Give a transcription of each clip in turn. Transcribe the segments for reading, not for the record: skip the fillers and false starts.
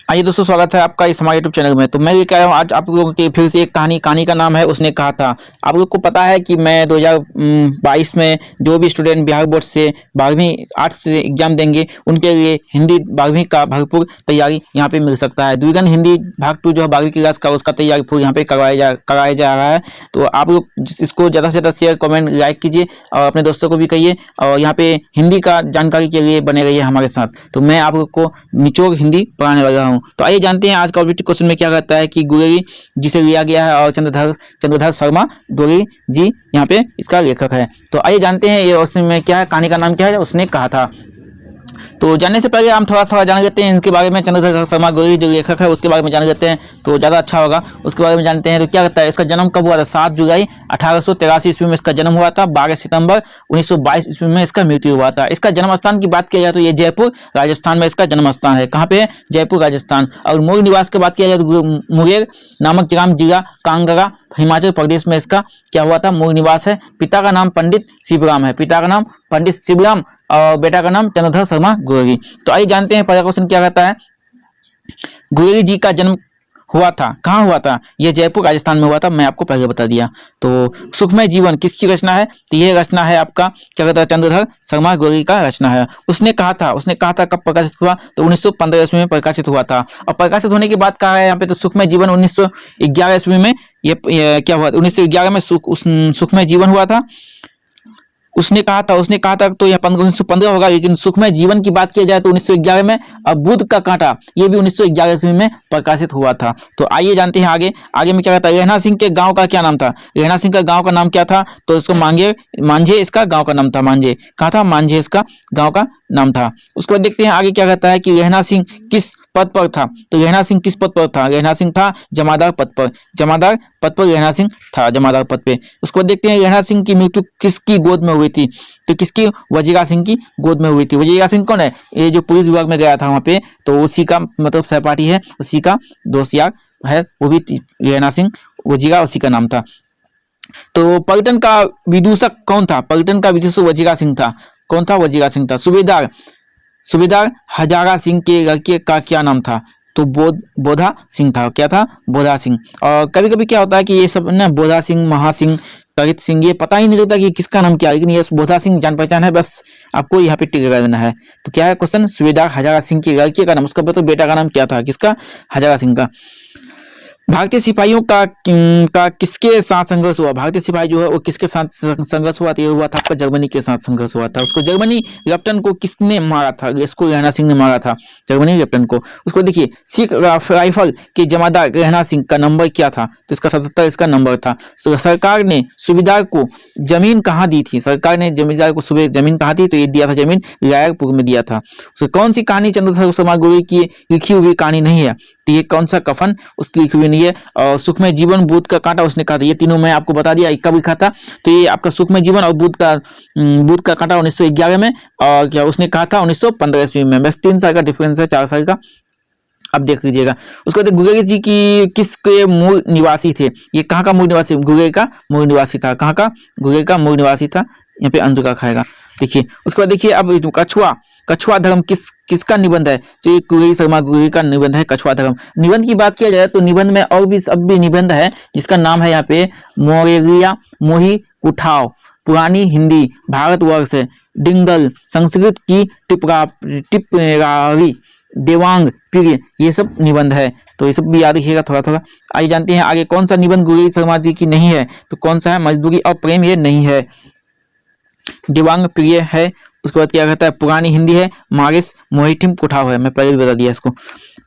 आइए दोस्तों, स्वागत है आपका इस हमारे यूट्यूब चैनल में। तो मैं ये कह रहा हूँ आज आप लोगों की फिर से एक कहानी का नाम है उसने कहा था। आप लोग को पता है कि मैं 2022 में जो भी स्टूडेंट बिहार बोर्ड से 12वीं आर्ट्स से एग्जाम देंगे उनके लिए हिंदी 12वीं का भरपूर तैयारी यहाँ पे मिल सकता है। द्विगुण हिंदी भाग 2 जो है 12वीं क्लास का, उसका तैयारी पूरी यहाँ पे कराया जा रहा है। तो आप लोग इसको ज़्यादा से ज़्यादा शेयर, कमेंट, लाइक कीजिए और अपने दोस्तों को भी कहिए। और यहाँ पे हिंदी का जानकारी के लिए बने रहिए हमारे साथ। तो मैं आप लोग को निचोड़ हिंदी पढ़ाने वाला हूँ। तो आइए जानते हैं आज का ऑब्जेक्टिव क्वेश्चन में क्या कहता है कि गुरेरी जिसे लिया गया है और चंद्रधर शर्मा गुरेरी जी यहाँ पे इसका लेखक है। तो आइए जानते हैं ये क्वेश्चन में क्या है, कहानी का नाम क्या है उसने कहा था। तो जानने से पहले हम थोड़ा सा जान लेते हैं इसके बारे में। चंद्रधर शर्मा गुरेरी जो लेखक है उसके बारे में जान लेते हैं तो ज़्यादा अच्छा होगा। उसके बारे में जानते हैं तो क्या कहता है, इसका जन्म कब हुआ था? 7 जुलाई 1883 ईस्वी में इसका जन्म हुआ था। 12 सितंबर 1922 ईस्वी में इसका मृत्यु हुआ था। इसका जन्म स्थान की बात किया जाए तो ये जयपुर राजस्थान में इसका जन्म स्थान है। कहाँ पे है? जयपुर राजस्थान। और मूल निवास की बात किया जाए तो मुंगेर नामक ग्राम जिला कांगड़ा हिमाचल प्रदेश में इसका क्या हुआ था? मूल निवास है। पिता का नाम पंडित शिवराम है। पिता का नाम पंडित शिवराम और बेटा का नाम चंद्रधर शर्मा गुरेरी। तो आइए जानते हैं पहला क्वेश्चन क्या कहता है। गुरेरी जी का जन्म हुआ था, कहाँ हुआ था? ये जयपुर राजस्थान में हुआ था, मैं आपको पहले बता दिया। तो सुखमय जीवन किसकी रचना है? तो ये रचना है आपका क्या कहता है, चंद्रधर शर्मा गुरेरी का रचना है। उसने कहा था कब प्रकाशित हुआ? तो 1915 ईस्वी में प्रकाशित हुआ था। और प्रकाशित होने की बात कहा है यहाँ पे, तो सुखमय जीवन 1911 ईस्वी में ये क्या हुआ? 1911 में सुखमय जीवन हुआ था। उसने कहा था तो यह 1915 होगा, लेकिन सुखमय जीवन की बात की जाए तो 1911 में। और बुध का कांटा ये भी 1911 ईस्वी में प्रकाशित हुआ था। तो आइए जानते हैं आगे में क्या कहता है। रहना सिंह के गांव का क्या नाम था? रहना सिंह का गांव का नाम क्या था? तो इसको मांझे इसका गांव का नाम था। मांझे कहा था? मांझे इसका गांव का नाम था। उसके बाद देखते हैं आगे क्या कहता है कि रहना सिंह किस पद पर था? तो रहना सिंह किस पद पर था? रहना सिंह था जमादार पद पर। जमादार पद पर रहना सिंह था, जमादार पद पे। उसको देखते हैं रहना सिंह की मृत्यु किसकी गोद में हुई थी? तो किसकी? वजीरा सिंह की गोद में हुई थी। वजीरा सिंह कौन है? ये जो पुलिस विभाग में गया था वहां पे, तो उसी का मतलब सहपाठी है, उसी का दोस्त यार है, वो भी रहना सिंह वजीरा उसी का नाम था। तो पलटन का विदूषक कौन था? पलटन का विदूषक वजीरा सिंह था। कौन था? वजीरा सिंह था। सूबेदार हजारा सिंह के लड़के का क्या नाम था? तो बोधा सिंह था। क्या था? बोधा सिंह। और कभी कभी क्या होता है कि ये सब ना बोधा सिंह, महासिंह, करित सिंह, ये पता ही नहीं होता कि किसका नाम क्या है, लेकिन ये बोधा सिंह जान पहचान है, बस आपको यहाँ पे टिक लगा देना है। तो क्या है क्वेश्चन? सूबेदार हजारा सिंह के लड़के का नाम, उसका तो बेटा का नाम क्या था? किसका? हजारा सिंह का। भारतीय सिपाहियों का किसके साथ संघर्ष हुआ? भारतीय सिपाही जो है वो किसके साथ संघर्ष हुआ था? ये हुआ था आपका जर्मनी के साथ संघर्ष हुआ था। उसको जर्मनी लेफ्टिनेंट को किसने मारा था? इसको रहना सिंह ने मारा था, जर्मनी लेफ्टिनेंट को। उसको देखिए, सिख राइफल के जमादार रहना सिंह का नंबर क्या था? तो इसका 77 इसका नंबर था। सरकार ने सूबेदार को जमीन कहाँ दी थी? सरकार ने जमींदार को जमीन कहाँ दी? तो ये दिया था जमीन रायपुर में दिया था। तो कौन सी कहानी चंद्रधर शर्मा गुरेरी की लिखी हुई कहानी नहीं है? तो ये कौन सा कफन उसकी लिखी हुई नहीं है। और सुखमय जीवन, बुध का कांटा उसने कहा था। ये तीनों मैं आपको बता दिया कब लिखा था। तो ये आपका सुखमय जीवन और बुध का कांटा 1911 में, और क्या उसने कहा था 1915 ईस्वी में। बस 3 साल का डिफरेंस है, 4 साल का। अब देख लीजिएगा। उसके बाद गुरेरी जी की किसके मूल निवासी थे? ये कहाँ का मूल निवासी? गुरेरी का मूल निवासी था। कहाँ का? गुरेरी का मूल निवासी था। यहाँ पे अंधुका खाएगा। देखिए उसके बाद देखिए अब कछुआ धर्म किसका निबंध है? तो ये गुरेरी शर्मा गुरेरी का निबंध है कछुआ धर्म। निबंध की बात किया जाए तो निबंध में और भी सब भी निबंध है जिसका नाम है यहाँ पे मोरेलिया मोही कुठाव, पुरानी हिंदी, भारतवर्ष, डिंगल, संस्कृत की टिपरारी, देवांग प्रिय, ये सब निबंध है। तो ये सब भी याद रखिएगा थोड़ा थोड़ा। आइए जानते हैं आगे कौन सा निबंध गुरेरी शर्मा जी की नहीं है? तो कौन सा है? मजदूरी और प्रेम ये नहीं है। दिवांग प्रिय है। उसके बाद क्या कहता है? पुरानी हिंदी है। मारिस मोहिठिम कुठाव है, मैं पहले भी बता दिया इसको।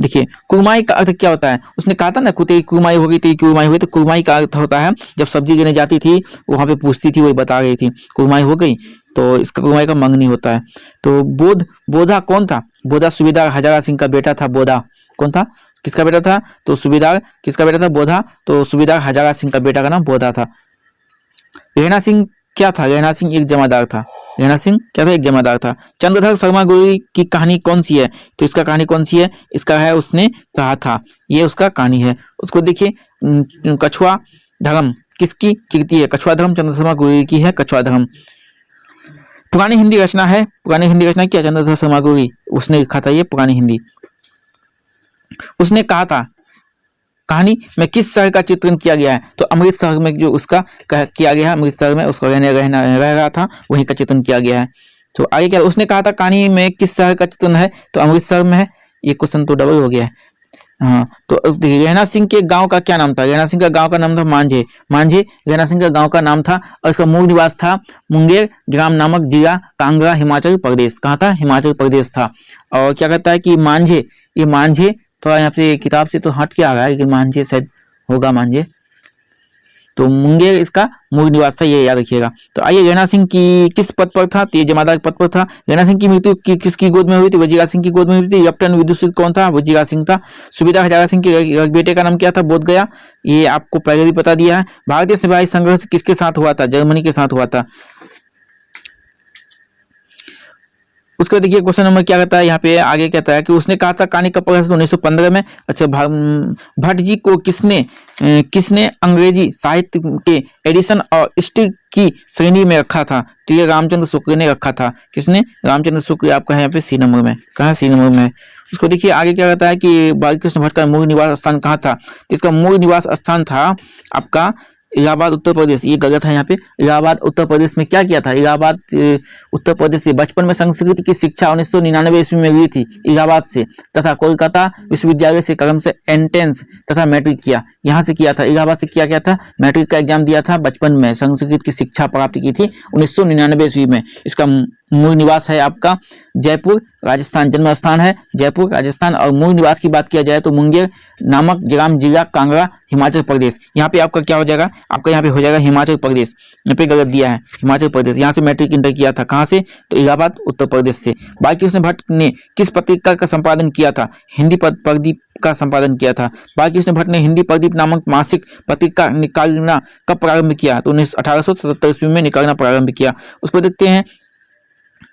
देखिए कुरमाई का अर्थ क्या होता है? उसने कहा था ना तेरी कुरमाई होगी, तेरी कुरमाई हुई। तो कुरमाई का अर्थ होता है जब सब्जी लेने जाती थी वहां पे पूछती थी, वही बता रही थी कुरमाई हो गई, तो इसका कुरमाई का मंगनी होता है। तो बोधा कौन था? बोधा सूबेदार हजारा सिंह का बेटा था। बोधा कौन था? किसका बेटा था? तो सूबेदार किसका बेटा था? बोधा। तो सूबेदार हजारा सिंह का बेटा का नाम बोधा था। रहना सिंह क्या था? रहना सिंह एक जमादार था। रहना सिंह क्या था? एक जमादार था। चंद्रधर शर्मा गुरेरी की कहानी कौन सी है? तो इसका कहानी कौन सी है? इसका है उसने कहा था, ये उसका कहानी है। उसको देखिए, कछुआ धर्म किसकी कृति है? कछुआ धर्म चंद्रधर शर्मा गुरेरी की है। कछुआ धर्म पुरानी हिंदी रचना है। पुरानी हिंदी रचना क्या? चंद्रधर शर्मा गुरेरी उसने लिखा था ये पुरानी हिंदी। उसने कहा था कहानी में किस शहर का चित्रण किया गया है, तो अमृतसर में जो उसका किया गया है, अमृतसर में उसका रह रहा था, वहीं का चित्रण किया गया है। तो आगे क्या उसने कहा था कहानी में किस शहर का चित्रण है, तो अमृतसर में है। ये क्वेश्चन तो डबल हो गया है। हाँ, तो रहना सिंह के गांव का क्या नाम था, रहना सिंह का गांव का नाम था मांझे। मांझे रहना सिंह का गांव का नाम था और इसका मूल निवास था मुंगेर ग्राम नामक जिला कांगड़ा हिमाचल प्रदेश। कहाँ था, हिमाचल प्रदेश था। और क्या कहता है कि मांझे, ये मांझे थोड़ा यहाँ पे किताब से तो हट के आ रहा है, लेकिन मांझे शायद होगा मांझे, तो मुंगेर इसका मूल निवास था, ये याद रखिएगा। तो आइए रहना सिंह की किस पद पर था, तो ये जमादार पद पर था। रहना सिंह की मृत्यु किसकी गोद में हुई थी, वजीरा सिंह की गोद में हुई थी। कैप्टन विदुषित कौन था, वजीरा सिंह था। सुबेदार हजारा सिंह के बेटे का नाम क्या था, बोध गया, ये आपको पहले भी बता दिया है। भारतीय सिपाही संघर्ष किसके साथ हुआ था, जर्मनी के साथ हुआ था। उसके बाद देखिए क्वेश्चन नंबर क्या कहता है, यहाँ पे आगे कहता है कि उसने कहा था कहानी का प्रकाशन 1915 में। अच्छा, भट्ट जी को किसने अंग्रेजी साहित्य के एडिशन और स्टिक की श्रेणी में रखा था, तो ये रामचंद्र शुक्ल ने रखा था। किसने, रामचंद्र शुक्ल, आपका है यहाँ पे सी नंबर में। कहाँ, सी नंबर में। उसको देखिए आगे क्या कहता है कि बालकृष्ण भट्ट का मूल निवास स्थान कहाँ था, तो इसका मूल निवास स्थान था आपका इलाहाबाद उत्तर प्रदेश। ये गलत है यहाँ पे, इलाहाबाद उत्तर प्रदेश में क्या किया था, इलाहाबाद उत्तर प्रदेश से बचपन में संस्कृत की शिक्षा 1999 ईस्वी में हुई थी इलाहाबाद से, तथा कोलकाता विश्वविद्यालय से क्रम से एंट्रेंस तथा मैट्रिक किया, यहाँ से किया था, इलाहाबाद से किया गया था, मैट्रिक का एग्जाम दिया था, बचपन में संस्कृत की शिक्षा प्राप्त की थी 1999 ईस्वी में। इसका मूल निवास है आपका जयपुर राजस्थान, जन्म स्थान है जयपुर राजस्थान। और मूल निवास की बात किया जाए तो मुंगेर नामक ग्राम जिला कांगड़ा हिमाचल प्रदेश। यहाँ पे आपका क्या हो जाएगा, आपका यहाँ पे हो जाएगा हिमाचल प्रदेश, यहाँ पे गलत दिया है हिमाचल प्रदेश। यहाँ से मैट्रिक इंटर किया था, कहाँ से, तो इलाहाबाद उत्तर प्रदेश से। बालकृष्ण भट्ट ने किस पत्रिका का संपादन किया था, हिंदी प्रदीप का संपादन किया था। बालकृष्ण भट्ट ने हिंदी प्रदीप नामक मासिक पत्रिका निकालना कब प्रारंभ किया, तो 1877 ईस्वी में निकालना प्रारंभ किया। उसको देखते हैं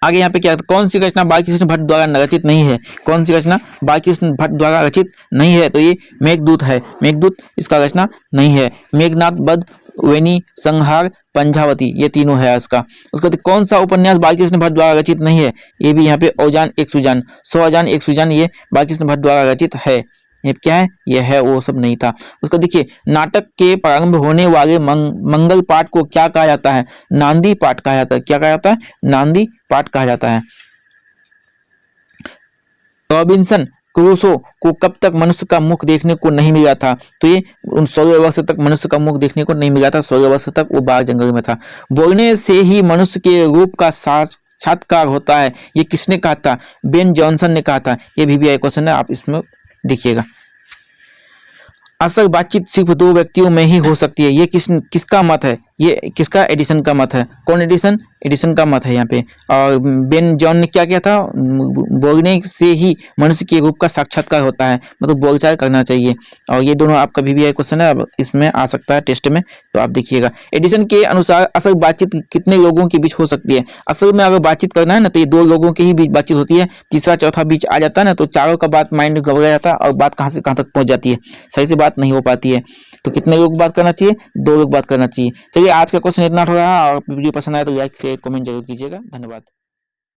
आगे यहाँ पे क्या, कौन सी रचना बालकृष्ण भट्ट द्वारा रचित नहीं है, कौन सी रचना बालकृष्ण भट्ट द्वारा रचित नहीं है, तो ये मेघदूत है, मेघदूत इसका रचना नहीं है। मेघनाथ वध, वेणी, संहार, पंचावती, ये तीनों है इसका। उसको कौन सा उपन्यास बालकृष्ण भट्ट द्वारा रचित नहीं है, ये भी यहाँ पे औजान एक सुजान, 100 अजान एक सुजान, ये बालकृष्ण भट्ट द्वारा रचित है। ये क्या है, ये है, वो सब नहीं था। उसको देखिए नाटक के प्रारंभ होने वाले मंगल पाठ को क्या कहा जाता है, नांदी पाठ कहा जाता है। क्या कहा जाता है, नांदी पाठ कहा जाता है। रॉबिन्सन क्रूसो को कब तक मनुष्य का मुख देखने को नहीं मिला था, तो ये 16 वर्ष तक मनुष्य का मुख देखने को नहीं मिला था, 16 वर्ष तक वो बाघ जंगल में था। बोलने से ही मनुष्य के रूप का साक्षात्कार होता है, ये किसने कहा था, बेन जॉनसन ने कहा था। ये भी क्वेश्चन है, आप इसमें देखिएगा। असल बातचीत सिर्फ दो व्यक्तियों में ही हो सकती है, ये किसका मत है, ये किसका, एडिसन का मत है। कौन, एडिसन का मत है यहाँ पे। और बेन जॉन ने क्या किया था, बोलने से ही मनुष्य के रूप का साक्षात्कार होता है, मतलब बोलचाल करना चाहिए। और ये दोनों आपका भी क्वेश्चन है, अब इसमें आ सकता है टेस्ट में, तो आप देखिएगा। एडिसन के अनुसार असल बातचीत कितने लोगों के बीच हो सकती है, असल में अगर बातचीत करना है ना तो ये 2 लोगों के ही बीच बातचीत होती है, तीसरा चौथा बीच आ जाता है ना तो चारों का बात माइंड घबरा जाता है और बात कहाँ से कहाँ तक पहुंच जाती है, सही से बात नहीं हो पाती है। तो कितने लोग बात करना चाहिए, 2 लोग बात करना चाहिए। चलिए आज का क्वेश्चन इतना हो रहा है, और वीडियो पसंद आए तो लाइक शेयर कमेंट जरूर कीजिएगा। धन्यवाद।